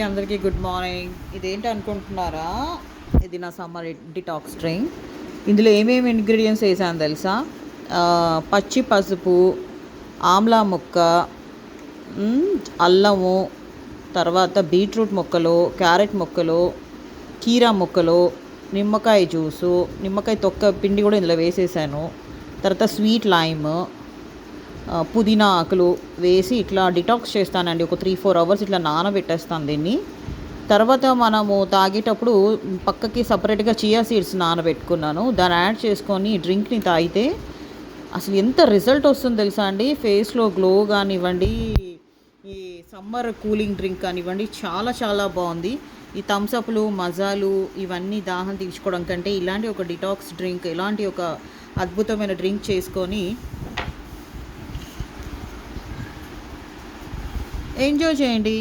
అందరికీ good morning. ఇదేంటి అనుకుంటున్నారా? ఇది నా సమ్మర్ డిటాక్స్ డ్రింక్. ఇందులో ఏమేమి ఇంగ్రీడియంట్స్ వేసాను తెలుసా? పచ్చి పసుపు, ఆమ్లా ముక్క, అల్లము, తర్వాత బీట్రూట్ ముక్కలు, క్యారెట్ ముక్కలు, కీరా ముక్కలు, నిమ్మకాయ జ్యూసు, నిమ్మకాయ తొక్క పిండి కూడా ఇందులో వేసేసాను. తర్వాత స్వీట్ లైమ్, పుదీనా ఆకులు వేసి ఇట్లా డిటాక్స్ చేస్తానండి. ఒక 3-4 అవర్స్ ఇట్లా నానబెట్టేస్తాను దీన్ని. తర్వాత మనము తాగేటప్పుడు పక్కకి సపరేట్గా చియా సీడ్స్ నానబెట్టుకున్నాను. దాన్ని యాడ్ చేసుకొని డ్రింక్ని తాగితే అసలు ఎంత రిజల్ట్ వస్తుందో తెలుసా అండి. ఫేస్లో గ్లో కానివ్వండి, ఈ సమ్మర్ కూలింగ్ డ్రింక్ కానివ్వండి, చాలా చాలా బాగుంది. ఈ థమ్స్అప్లు, మజాలు ఇవన్నీ దాహం తీర్చుకోవడం కంటే ఇలాంటి ఒక డిటాక్స్ డ్రింక్, ఇలాంటి ఒక అద్భుతమైన డ్రింక్ చేసుకొని ఎంజాయ్ చేయండి.